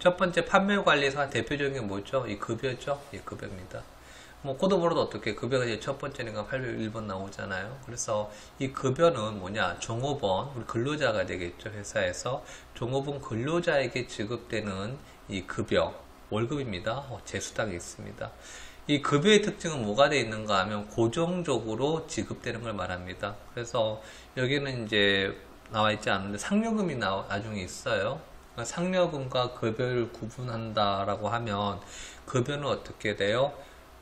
첫 번째 판매관리사 대표적인 게 뭐죠? 이 급여죠? 이 급여입니다. 뭐 코드보로도 어떻게 급여가 이제 첫 번째니까 801번 나오잖아요. 그래서 이 급여는 뭐냐? 종업원, 우리 근로자가 되겠죠. 회사에서 종업원 근로자에게 지급되는 이 급여, 월급입니다. 재수당이 있습니다. 이 급여의 특징은 뭐가 되어 있는가 하면 고정적으로 지급되는 걸 말합니다. 그래서 여기는 이제 나와 있지 않은데 상여금이 나중에 있어요. 상여금과 급여를 구분한다라고 하면 급여는 어떻게 돼요?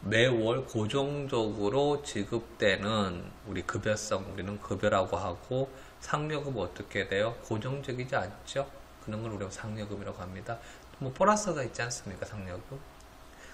매월 고정적으로 지급되는 우리 급여성, 우리는 급여라고 하고, 상여금은 어떻게 돼요? 고정적이지 않죠? 그런 걸 우리가 상여금이라고 합니다. 뭐 보너스가 있지 않습니까? 상여금.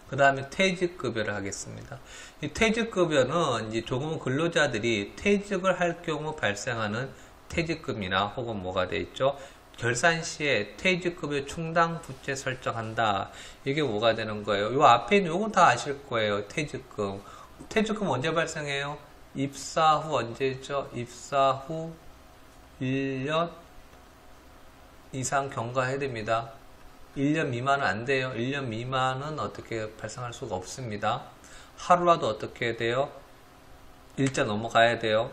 그 다음에 퇴직급여를 하겠습니다. 이 퇴직급여는 이제 조금 근로자들이 퇴직을 할 경우 발생하는 퇴직금이나 혹은 뭐가 돼 있죠? 결산 시에 퇴직급여 충당 부채 설정한다. 이게 뭐가 되는 거예요? 요 앞에 있는 요건 다 아실 거예요. 퇴직금. 퇴직금 언제 발생해요? 입사 후 언제죠? 입사 후 1년 이상 경과해야 됩니다. 1년 미만은 안 돼요. 1년 미만은 어떻게 발생할 수가 없습니다. 하루라도 어떻게 돼요? 일자 넘어가야 돼요.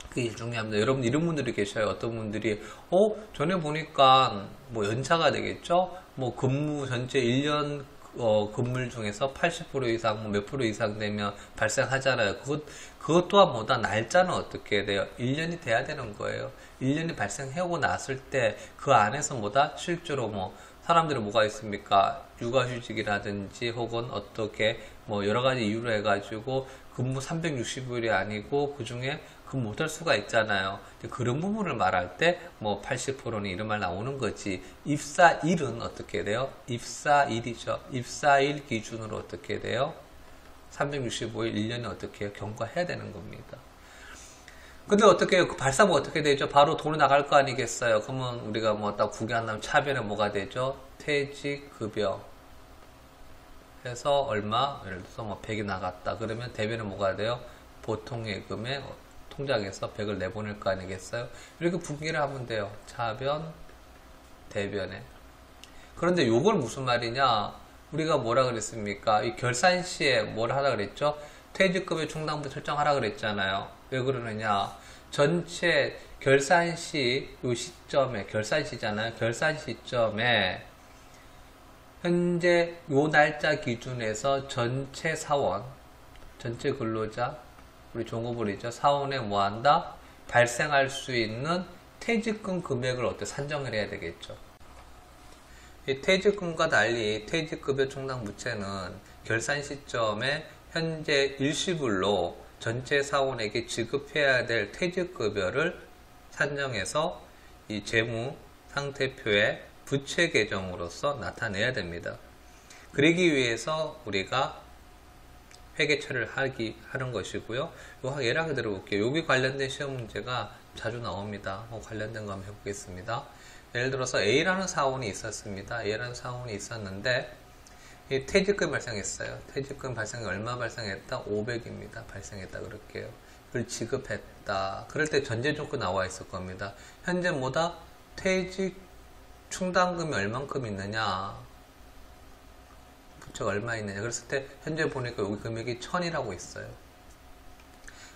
그게 중요합니다. 여러분 이런 분들이 계셔요. 어떤 분들이 전에 보니까 뭐 연차가 되겠죠? 뭐 근무 전체 1년 근무 중에서 80% 이상 뭐 몇 프로 이상 되면 발생하잖아요. 그것 또한 뭐다 날짜는 어떻게 돼요? 1년이 돼야 되는 거예요. 1년이 발생하고 났을 때 그 안에서 뭐다 실제로 뭐 사람들은 뭐가 있습니까? 육아휴직이라든지 혹은 어떻게 뭐 여러 가지 이유로 해가지고 근무 360일이 아니고 그 중에 근무 못할 수가 있잖아요. 그런 부분을 말할 때 뭐 80%는 이런 말 나오는 거지. 입사일은 어떻게 돼요? 입사일이죠. 입사일 기준으로 어떻게 돼요? 365일 1년에 어떻게 해요? 경과해야 되는 겁니다. 근데 어떻게 해요? 그 발사부 어떻게 되죠? 바로 돈이 나갈 거 아니겠어요? 그러면 우리가 뭐 딱 구경한다면 차변에 뭐가 되죠? 퇴직급여 해서 얼마? 예를 들어서 뭐 100이 나갔다. 그러면 대변에 뭐가 돼요? 보통예금에 통장에서 100을 내보낼 거 아니겠어요? 이렇게 분기를 하면 돼요. 차변, 대변에. 그런데 요걸 무슨 말이냐? 우리가 뭐라 그랬습니까? 이 결산 시에 뭘 하라 그랬죠? 퇴직급여 충당부 설정하라 그랬잖아요. 왜 그러느냐? 전체 결산 시, 요 시점에, 결산 시잖아요. 결산 시점에 현재 요 날짜 기준에서 전체 사원, 전체 근로자, 우리 종업원이죠. 사원에 뭐 한다? 발생할 수 있는 퇴직금 금액을 어떻게 산정을 해야 되겠죠. 이 퇴직금과 달리 퇴직급여 충당부채는 결산 시점에 현재 일시불로 전체 사원에게 지급해야 될 퇴직급여를 산정해서 이 재무 상태표에 부채 계정으로서 나타내야 됩니다. 그러기 위해서 우리가 회계 처리를 하는 것이고요. 요 예를 들어볼게요. 여기 관련된 시험 문제가 자주 나옵니다. 관련된 거 한번 해보겠습니다. 예를 들어서 A라는 사원이 있었습니다. A라는 사원이 있었는데 이 퇴직금 발생했어요. 퇴직금 발생이 얼마 발생했다? 500입니다. 발생했다 그럴게요. 그걸 지급했다. 그럴 때 전제 조건 나와 있을 겁니다. 현재 뭐다? 퇴직 충당금이 얼만큼 있느냐? 부채가 얼마 있느냐? 그랬을 때 현재 보니까 여기 금액이 1000이라고 있어요.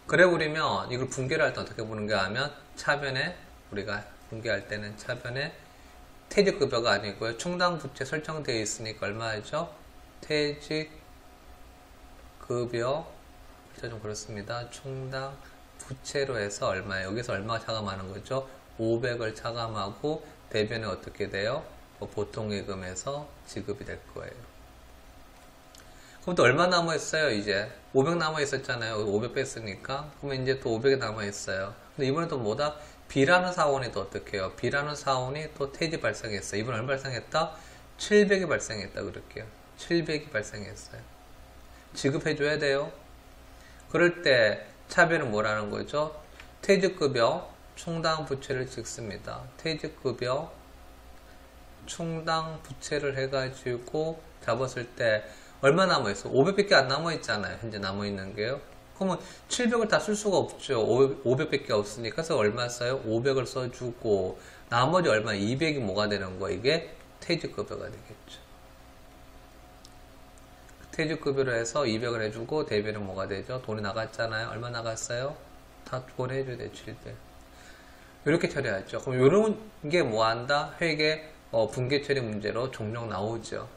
그래 버리면 이걸 분개를 할 때 어떻게 보는가 하면 차변에 우리가 분개할 때는 차변에 퇴직급여가 아니고요. 충당부채 설정되어 있으니까 얼마죠? 퇴직급여 좀 그렇습니다. 충당부채로 해서 얼마예요? 여기서 얼마가 차감하는 거죠? 500을 차감하고 대변에 어떻게 돼요? 보통예금에서 지급이 될 거예요. 그럼 또 얼마 남아있어요? 이제 500 남아있었잖아요. 500 뺐으니까. 그러면 이제 또 500이 남아있어요. 근데 이번에 또 뭐다? B라는 사원이 또 어떻게 해요? B라는 사원이 또 퇴직 발생했어요. 이번에 얼마 발생했다? 700이 발생했다 그럴게요. 700이 발생했어요. 지급해줘야 돼요. 그럴 때 차변은 뭐라는 거죠? 퇴직급여 충당부채를 찍습니다. 퇴직급여 충당부채를 해가지고 잡았을 때 얼마 남아있어? 500밖에 안 남아있잖아요. 현재 남아있는 게요. 그러면 700을 다 쓸 수가 없죠. 500밖에 없으니까. 그래서 얼마 써요? 500을 써주고 나머지 얼마? 200이 뭐가 되는 거야? 이게 퇴직급여가 되겠죠. 퇴직급여로 해서 200을 해주고 대비는 뭐가 되죠? 돈이 나갔잖아요. 얼마 나갔어요? 다 보내줘야 돼요. 700. 이렇게 처리하죠. 그럼 이런 게 뭐한다? 회계 분계 처리 문제로 종종 나오죠.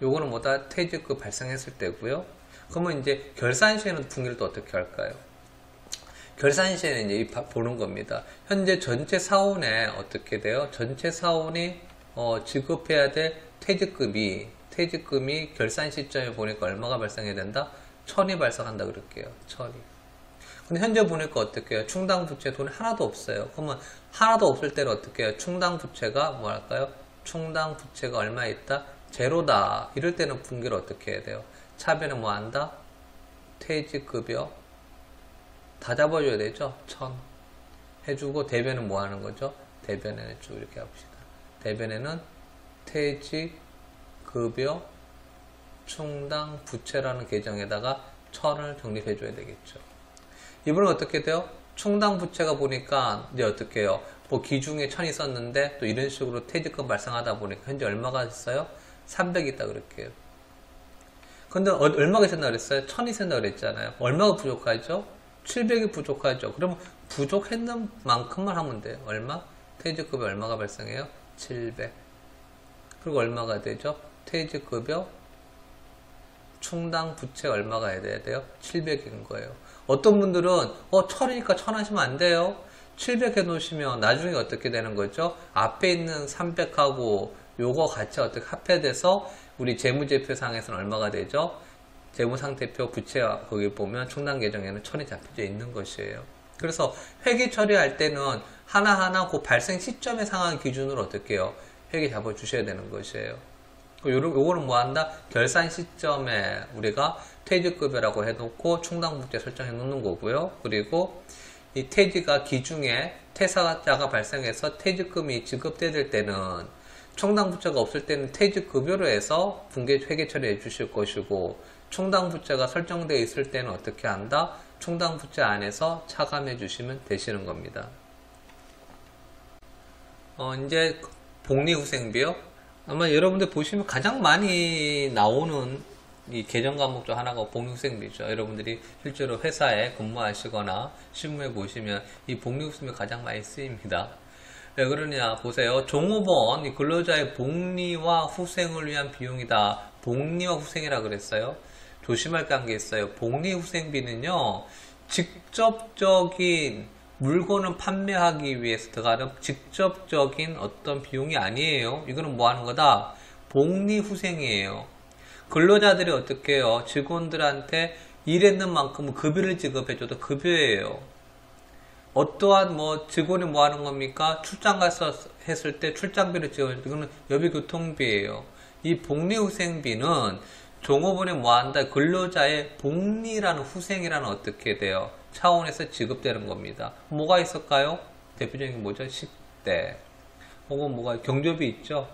요거는 뭐다? 퇴직급 발생했을 때고요. 그러면 이제 결산 시에는 분기를 또 어떻게 할까요? 결산 시에는 이제 보는 겁니다. 현재 전체 사원에 어떻게 돼요? 전체 사원이 지급해야 될 퇴직금이 결산 시점에 보니까 얼마가 발생해야 된다? 1000이 발생한다 그럴게요. 1000이. 근데 현재 보니까 어떻게 해요? 충당 부채 돈이 하나도 없어요. 그러면 하나도 없을 때는 어떻게 해요? 충당 부채가 뭐 할까요? 충당 부채가 얼마 있다? 제로다. 이럴 때는 분기를 어떻게 해야 돼요? 차변은 뭐 한다? 퇴직급여 다 잡아줘야 되죠? 1000 해주고 대변은 뭐 하는 거죠? 대변에는 쭉 이렇게 합시다. 대변에는 퇴직급여 충당 부채라는 계정에다가 1000을 적립해줘야 되겠죠. 이번엔 어떻게 돼요? 충당 부채가 보니까 이제 어떻게 해요? 뭐 기중에 1000이 있었는데 또 이런 식으로 퇴직금 발생하다 보니까 현재 얼마가 있어요? 300 있다 그럴게요. 근데 얼마가 있었나 그랬어요? 1000이 있었나 그랬잖아요. 얼마가 부족하죠? 700이 부족하죠. 그러면 부족했는 만큼만 하면 돼요. 얼마? 퇴직급여 얼마가 발생해요? 700. 그리고 얼마가 되죠? 퇴직급여 충당 부채 얼마가 해야 돼요? 700인 거예요. 어떤 분들은 1000이니까 1000 하시면 안 돼요. 700 해놓으시면 나중에 어떻게 되는 거죠? 앞에 있는 300하고 요거 같이 어떻게 합해돼서 우리 재무제표상에서는 얼마가 되죠? 재무상태표 부채 거기 보면 충당 계정에는 1000이 잡혀져 있는 것이에요. 그래서 회계 처리할 때는 하나하나 그 발생 시점의 상황 기준으로 어떻게 해요? 회계 잡아주셔야 되는 것이에요. 요거는 뭐 한다? 결산 시점에 우리가 퇴직급여라고 해놓고 충당부채 설정해 놓는 거고요. 그리고 이 퇴직가 기중에 퇴사자가 발생해서 퇴직금이 지급될 때는 충당부채가 없을 때는 퇴직급여로 해서 분계 회계 처리해 주실 것이고 충당부채가 설정되어 있을 때는 어떻게 한다? 충당부채 안에서 차감해 주시면 되시는 겁니다. 이제 복리후생비요. 아마 여러분들 보시면 가장 많이 나오는 이 개정 과목 중 하나가 복리후생비죠. 여러분들이 실제로 회사에 근무하시거나 실무에 보시면 이 복리후생비 가장 많이 쓰입니다. 왜 그러냐 보세요. 종업원 이 근로자의 복리와 후생을 위한 비용이다. 복리와 후생이라 그랬어요. 조심할 게 있어요. 복리후생비는요 직접적인 물건을 판매하기 위해서 들어가는 직접적인 어떤 비용이 아니에요. 이거는 뭐 하는 거다? 복리후생이에요. 근로자들이 어떻게 해요? 직원들한테 일했는 만큼 급여를 지급해줘도 급여예요. 어떠한 뭐 직원이 뭐 하는 겁니까? 출장 가서 했을 때 출장비를 지급해줘도 이거는 여비교통비예요. 이 복리후생비는 종업원이 뭐 한다? 근로자의 복리라는 후생이라는 어떻게 돼요? 차원에서 지급되는 겁니다. 뭐가 있을까요? 대표적인 뭐죠? 10대. 혹은 뭐가 경조비 있죠?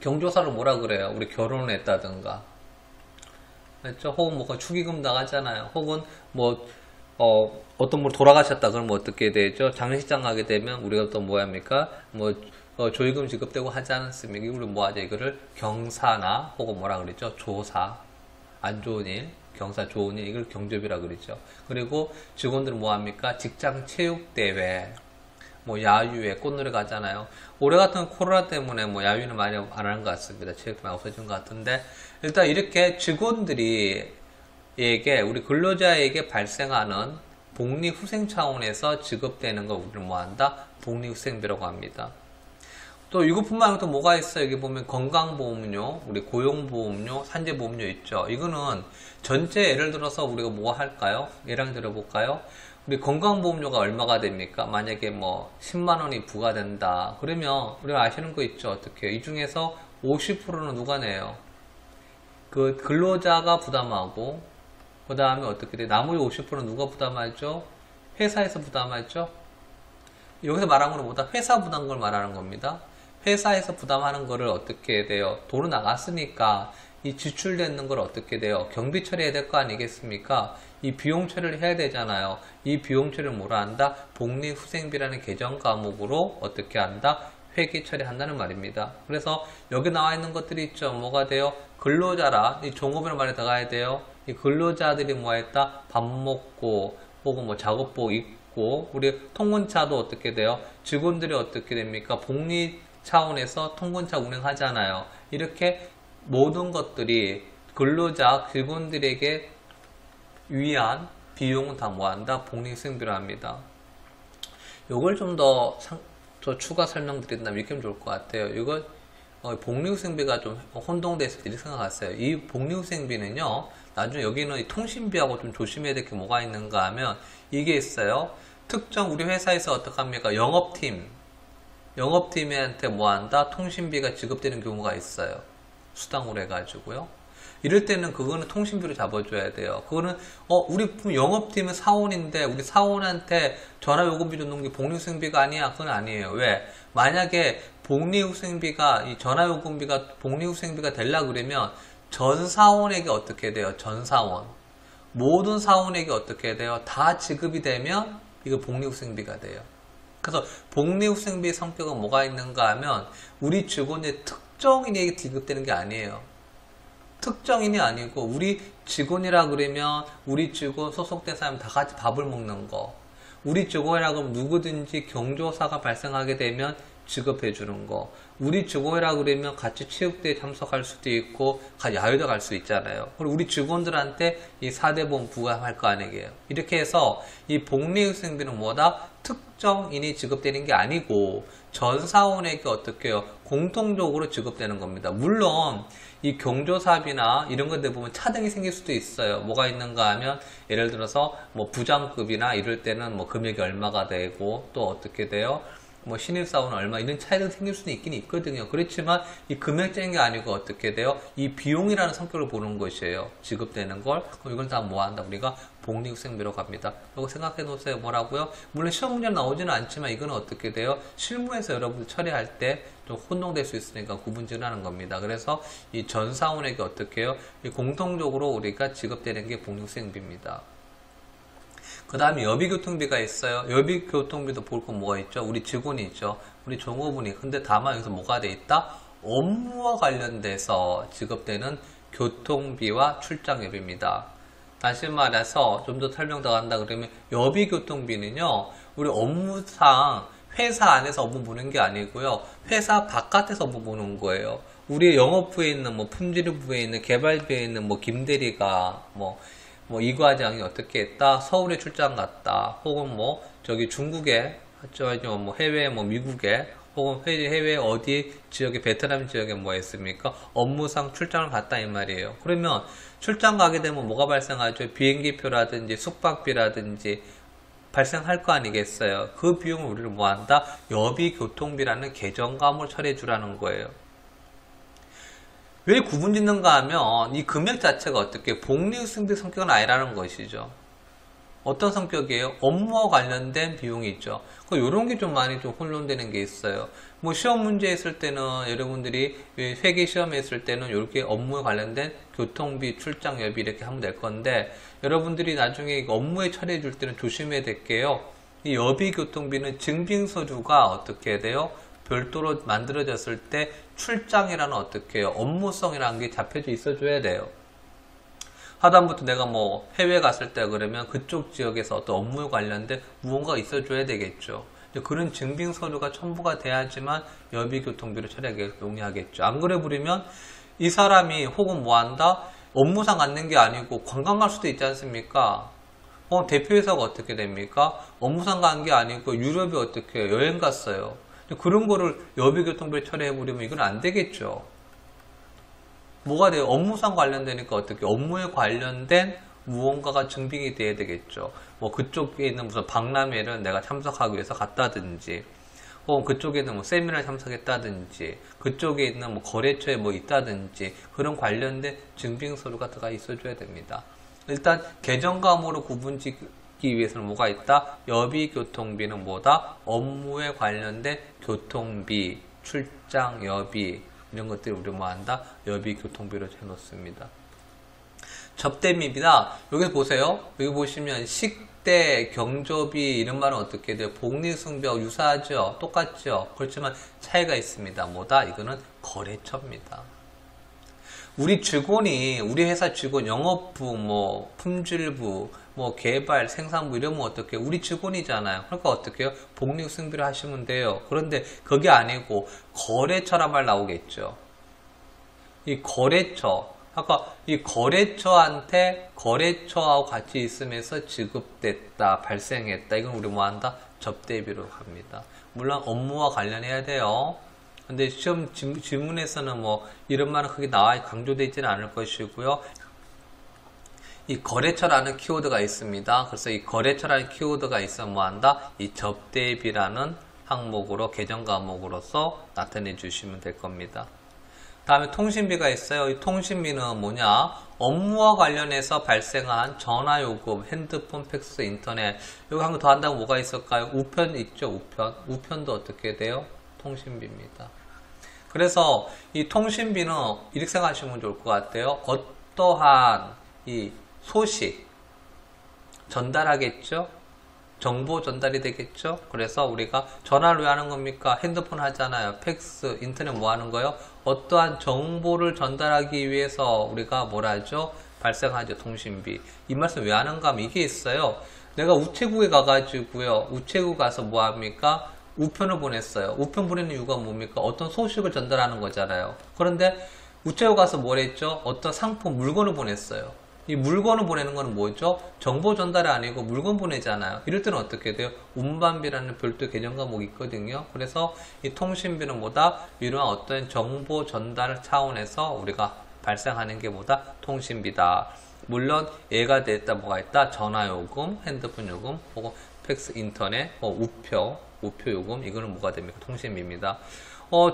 경조사를 뭐라 그래요? 우리 결혼을 했다든가. 그렇죠? 혹은 뭐가 축의금 나가잖아요. 혹은 뭐, 어떤 분이 돌아가셨다 그러면 어떻게 되죠? 장례식장 가게 되면 우리가 또 뭐 합니까? 뭐, 조의금 지급되고 하지 않습니까? 우리 뭐 하죠? 이거를 경사나 혹은 뭐라 그랬죠? 조사. 안 좋은 일. 경사 좋은 일, 이걸 경조비라 그러죠. 그리고 직원들은 뭐 합니까? 직장 체육대회, 뭐 야유회, 꽃놀이 가잖아요. 올해 같은 코로나 때문에 뭐 야유는 많이 안 하는 것 같습니다. 체육도 많이 없어진 것 같은데, 일단 이렇게 직원들이 우리 근로자에게 발생하는 복리후생 차원에서 지급되는 거 우리는 뭐 한다? 복리후생비라고 합니다. 또 이것뿐만 아니라 또 뭐가 있어요? 여기 보면 건강보험료, 우리 고용보험료, 산재보험료 있죠. 이거는 전체 예를 들어서 우리가 뭐 할까요? 예를 들어볼까요? 우리 건강보험료가 얼마가 됩니까? 만약에 뭐 10만원이 부과된다. 그러면 우리가 아시는 거 있죠? 어떻게? 이 중에서 50%는 누가 내요? 그 근로자가 부담하고 그 다음에 어떻게 돼? 나머지 50%는 누가 부담하죠? 회사에서 부담하죠? 여기서 말하는 건 뭐다? 회사 부담 걸 말하는 겁니다. 회사에서 부담하는 거를 어떻게 돼요? 돈은 나갔으니까 이 지출되는 걸 어떻게 돼요? 경비 처리해야 될 거 아니겠습니까? 이 비용 처리를 해야 되잖아요. 이 비용 처리를 뭐라 한다? 복리후생비라는 개정 과목으로 어떻게 한다? 회계 처리한다는 말입니다. 그래서 여기 나와 있는 것들이 있죠. 뭐가 돼요? 근로자라, 이 종업원의 말에 들어가야 돼요. 이 근로자들이 뭐 했다? 밥 먹고, 혹은 뭐 작업복 입고, 우리 통근차도 어떻게 돼요? 직원들이 어떻게 됩니까? 복리 차원에서 통근차 운행하잖아요. 이렇게 모든 것들이 근로자, 직원들에게 위한 비용은 다 뭐한다? 복리수행비로 합니다. 요걸 좀 더 추가 설명드린다면 이렇게 하면 좋을 것 같아요. 이거 복리후생비가 좀 혼동돼서 이렇게 생각하세요. 이 복리후생비는요, 나중에 여기는 이 통신비하고 좀 조심해야 될 게 뭐가 있는가 하면 이게 있어요. 특정 우리 회사에서 어떡합니까? 영업팀한테 뭐 한다? 통신비가 지급되는 경우가 있어요. 수당으로 해가지고요. 이럴 때는 그거는 통신비로 잡아줘야 돼요. 그거는 우리 영업팀은 사원인데 우리 사원한테 전화요금비 줬는 게 복리후생비가 아니야? 그건 아니에요. 왜? 만약에 복리후생비가 이 전화요금비가 복리후생비가 되려 그러면 전 사원에게 어떻게 돼요? 전 사원 모든 사원에게 어떻게 돼요? 다 지급이 되면 이거 복리후생비가 돼요. 그래서 복리후생비의 성격은 뭐가 있는가 하면 우리 직원의 특정인에게 지급되는 게 아니에요. 특정인이 아니고 우리 직원이라 그러면 우리 직원 소속된 사람 다 같이 밥을 먹는 거, 우리 직원이라 그러면 누구든지 경조사가 발생하게 되면 지급해 주는 거, 우리 직원이라 그러면 같이 체육대회에 참석할 수도 있고 야유도 갈 수 있잖아요. 그리고 우리 직원들한테 이 4대 보험 부과할 거 아니에요. 이렇게 해서 이 복리후생비는 뭐다? 특정인이 지급되는 게 아니고 전 사원에게 어떻게 해요? 공통적으로 지급되는 겁니다. 물론 이 경조사비나 이런 것들 보면 차등이 생길 수도 있어요. 뭐가 있는가 하면 예를 들어서 뭐 부장급이나 이럴 때는 뭐 금액이 얼마가 되고 또 어떻게 돼요? 뭐 신입사원은 얼마 이런 차이가 생길 수도 있긴 있거든요. 그렇지만 이 금액적인 게 아니고 어떻게 돼요? 이 비용이라는 성격을 보는 것이에요. 지급되는 걸. 그럼 이걸 다 뭐한다? 우리가 복리후생비로 갑니다. 이거 생각해 놓으세요. 뭐라고요? 물론 시험 문제는 나오지는 않지만 이거는 어떻게 돼요? 실무에서 여러분들 처리할 때 좀 혼동될 수 있으니까 구분지어하는 겁니다. 그래서 이 전 사원에게 어떻게 해요? 이 공통적으로 우리가 지급되는 게 복리후생비입니다. 그 다음에 여비교통비가 있어요. 여비교통비도 볼 건 뭐가 있죠? 우리 직원이 있죠. 우리 종업원이. 근데 다만 여기서 뭐가 돼 있다? 업무와 관련돼서 지급되는 교통비와 출장여비입니다. 다시 말해서 좀 더 설명 더 한다 그러면 여비교통비는요. 우리 업무상 회사 안에서 업무 보는 게 아니고요. 회사 바깥에서 업무 보는 거예요. 우리 영업부에 있는 뭐 품질부에 있는 개발부에 있는 뭐 김대리가 뭐 이 과장이 어떻게 했다? 서울에 출장 갔다. 혹은 뭐 저기 중국에 뭐 해외 뭐 미국에 혹은 해외 어디 지역에 베트남 지역에 뭐 했습니까? 업무상 출장을 갔다 이 말이에요. 그러면 출장 가게 되면 뭐가 발생하죠? 비행기표라든지 숙박비라든지 발생할 거 아니겠어요? 그 비용을 우리는 뭐 한다? 여비교통비라는 계정감을 처리해 주라는 거예요. 왜 구분 짓는가 하면 이 금액 자체가 어떻게 복리후생비 성격은 아니라는 것이죠. 어떤 성격이에요? 업무와 관련된 비용이 있죠. 이런 게 좀 많이 좀 혼돈되는 게 있어요. 뭐 시험 문제 있을 때는 여러분들이 회계 시험에 있을 때는 이렇게 업무에 관련된 교통비, 출장여비 이렇게 하면 될 건데 여러분들이 나중에 업무에 처리해 줄 때는 조심해야 될 게요. 이 여비교통비는 증빙서류가 어떻게 돼요? 별도로 만들어졌을 때 출장이라는 어떻게 해요? 업무성이라는 게 잡혀져 있어줘야 돼요. 하다못해 내가 뭐 해외 갔을 때 그러면 그쪽 지역에서 어떤 업무에 관련된 무언가가 있어줘야 되겠죠. 그런 증빙 서류가 첨부가 돼야지만 여비교통비를 처리하게 용이하겠죠. 안 그래 버리면 이 사람이 혹은 뭐 한다? 업무상 갖는 게 아니고 관광 갈 수도 있지 않습니까? 대표회사가 어떻게 됩니까? 업무상 간 게 아니고 유럽에 어떻게 해요? 여행 갔어요. 그런 거를 여비교통비를 처리해 버리면 이건 안 되겠죠. 뭐가 돼요? 업무상 관련되니까 어떻게 업무에 관련된 무언가가 증빙이 돼야 되겠죠. 뭐 그쪽에 있는 무슨 박람회를 내가 참석하기 위해서 갔다든지 혹은 그쪽에 있는 뭐 세미나에 참석했다든지 그쪽에 있는 뭐 거래처에 뭐 있다든지 그런 관련된 증빙 서류가 들어가 있어줘야 됩니다. 일단 계정감으로 구분짓기 위해서는 뭐가 있다? 여비교통비는 뭐다? 업무에 관련된 교통비, 출장여비 이런 것들을 우리 뭐 한다? 여비교통비로 해놓습니다. 접대비입니다. 여기 보세요. 여기 보시면 접대, 경조비 이런 말은 어떻게 돼요? 복리승비하고 유사하죠? 똑같죠? 그렇지만 차이가 있습니다. 뭐다? 이거는 거래처입니다. 우리 직원이, 우리 회사 직원, 영업부, 뭐 품질부, 뭐 개발, 생산부 이러면 어떻게 해요? 우리 직원이잖아요. 그러니까 어떻게 해요? 복리승비를 하시면 돼요. 그런데 그게 아니고 거래처란 말 나오겠죠. 이 거래처, 아까 이 거래처한테 거래처하고 같이 있으면서 지급됐다, 발생했다. 이건 우리 뭐 한다? 접대비로 합니다. 물론 업무와 관련해야 돼요. 근데 시험 질문에서는 뭐 이런 말은 크게 나와 강조되어 있지는 않을 것이고요. 이 거래처라는 키워드가 있습니다. 그래서 이 거래처라는 키워드가 있으면 뭐 한다? 이 접대비라는 항목으로 계정 과목으로서 나타내 주시면 될 겁니다. 다음에 통신비가 있어요. 이 통신비는 뭐냐? 업무와 관련해서 발생한 전화요금, 핸드폰, 팩스, 인터넷. 여기 한 거 더 한다면 뭐가 있을까요? 우편 있죠, 우편. 우편도 어떻게 돼요? 통신비입니다. 그래서 이 통신비는 이렇게 생각하시면 좋을 것 같아요. 어떠한 이 소식 전달하겠죠? 정보 전달이 되겠죠? 그래서 우리가 전화를 왜 하는 겁니까? 핸드폰 하잖아요. 팩스, 인터넷 뭐 하는 거요? 어떠한 정보를 전달하기 위해서 우리가 뭐라 하죠? 발생하죠. 통신비. 이 말씀 왜 하는가 하면 이게 있어요. 내가 우체국에 가가지고요. 우체국 가서 뭐 합니까? 우편을 보냈어요. 우편 보내는 이유가 뭡니까? 어떤 소식을 전달하는 거잖아요. 그런데 우체국 가서 뭘 했죠? 어떤 상품, 물건을 보냈어요. 이 물건을 보내는 건 뭐죠? 정보 전달이 아니고 물건 보내잖아요. 이럴 때는 어떻게 돼요? 운반비라는 별도 계정 과목이 있거든요. 그래서 이 통신비는 뭐다? 이러한 어떤 정보 전달 차원에서 우리가 발생하는 게 뭐다? 통신비다. 물론 얘가 됐다 뭐가 있다? 전화요금, 핸드폰 요금, 혹은 팩스, 인터넷, 우표 요금, 이거는 뭐가 됩니까? 통신비입니다.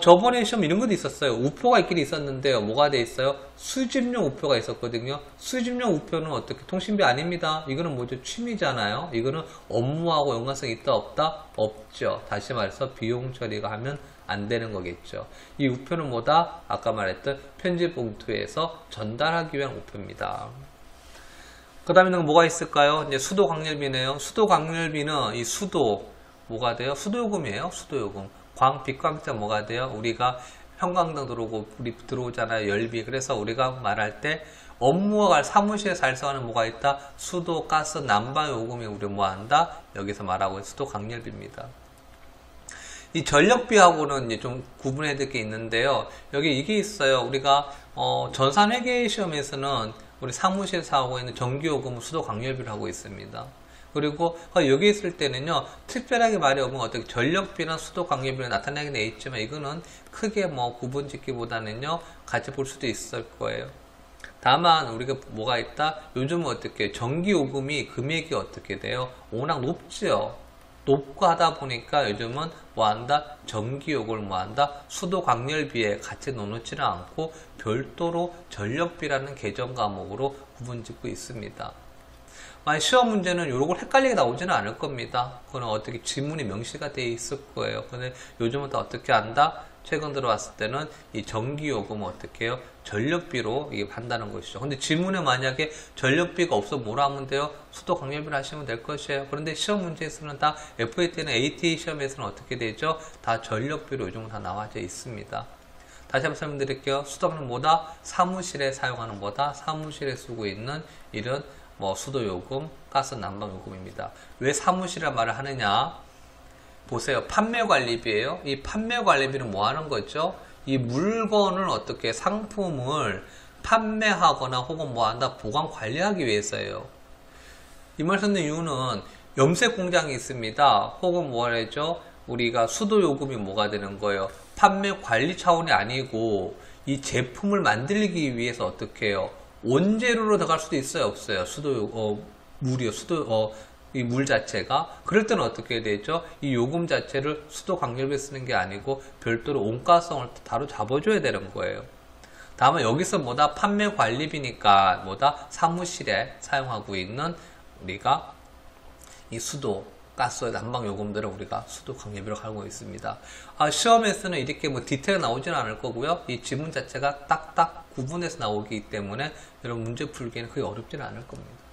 저번에 시험 이런 것도 있었어요. 우표가 있긴 있었는데요. 뭐가 돼 있어요? 수집용 우표가 있었거든요. 수집용 우표는 어떻게? 통신비 아닙니다. 이거는 뭐죠? 취미잖아요. 이거는 업무하고 연관성이 있다 없다? 없죠. 다시 말해서 비용 처리가 하면 안 되는 거겠죠. 이 우표는 뭐다? 아까 말했던 편지 봉투에서 전달하기 위한 우표입니다. 그 다음에 뭐가 있을까요? 이제 수도 광열비네요. 수도 광열비는 이 수도 뭐가 돼요? 수도요금이에요. 수도요금. 빛광자 뭐가 돼요? 우리가 형광등 들어오고 우리 들어오잖아요. 열비. 그래서 우리가 말할 때 업무와 사무실에서 발생하는 뭐가 있다? 수도, 가스, 난방 요금이 우리 뭐 한다? 여기서 말하고 수도 강렬비입니다. 이 전력비하고는 이제 좀 구분해야 될 게 있는데요. 여기 이게 있어요. 우리가 전산회계 시험에서는 우리 사무실에서 하고 있는 전기요금은 수도 강렬비를 하고 있습니다. 그리고 여기 있을 때는요, 특별하게 말이 없으면 어떻게 전력비나 수도 강렬비를 나타나게 돼 있지만 이거는 크게 뭐 구분 짓기보다는요, 같이 볼 수도 있을 거예요. 다만 우리가 뭐가 있다? 요즘은 어떻게 전기요금이 금액이 어떻게 돼요? 워낙 높죠. 높고 하다 보니까 요즘은 뭐 한다? 전기요금을 뭐 한다? 수도 강렬비에 같이 넣어놓지는 않고 별도로 전력비라는 계정 과목으로 구분 짓고 있습니다. 시험 문제는 이런 걸 헷갈리게 나오지는 않을 겁니다. 그거는 어떻게 지문이 명시가 되어 있을 거예요. 근데 요즘은 또 어떻게 한다? 최근 들어왔을 때는 이 전기요금은 어떻게 해요? 전력비로 이게 한다는 것이죠. 근데 지문에 만약에 전력비가 없어 뭐라 하면 돼요? 수도 강렬비를 하시면 될 것이에요. 그런데 시험 문제에서는 다 FAT나 ATA 시험에서는 어떻게 되죠? 다 전력비로 요즘은 다 나와져 있습니다. 다시 한번 설명드릴게요. 수도는 뭐다? 사무실에 사용하는 뭐다? 사무실에 쓰고 있는 이런 뭐 수도요금, 가스, 난방요금입니다. 왜 사무실이란 말을 하느냐? 보세요. 판매관리비예요. 이 판매관리비는 뭐 하는 거죠? 이 물건을 어떻게 상품을 판매하거나 혹은 뭐 한다? 보관 관리하기 위해서예요. 이 말 쓰는 이유는 염색 공장이 있습니다. 혹은 뭐라죠? 우리가 수도요금이 뭐가 되는 거예요? 판매 관리 차원이 아니고 이 제품을 만들기 위해서 어떻게 해요? 원재료로 들어갈 수도 있어요, 없어요? 물이요, 이 물 자체가. 그럴 때는 어떻게 되죠? 이 요금 자체를 수도 강렬비에 쓰는 게 아니고 별도로 원가성을 다루 잡아줘야 되는 거예요. 다만 여기서 뭐다? 판매 관리비니까 뭐다? 사무실에 사용하고 있는 우리가 이 수도, 가스, 난방 요금들을 우리가 수도 강렬비로 알고 있습니다. 시험에서는 이렇게 뭐 디테일 나오지는 않을 거고요. 이 지문 자체가 딱딱 구분해서 나오기 때문에 여러분 문제 풀기에는 그게 어렵지는 않을 겁니다.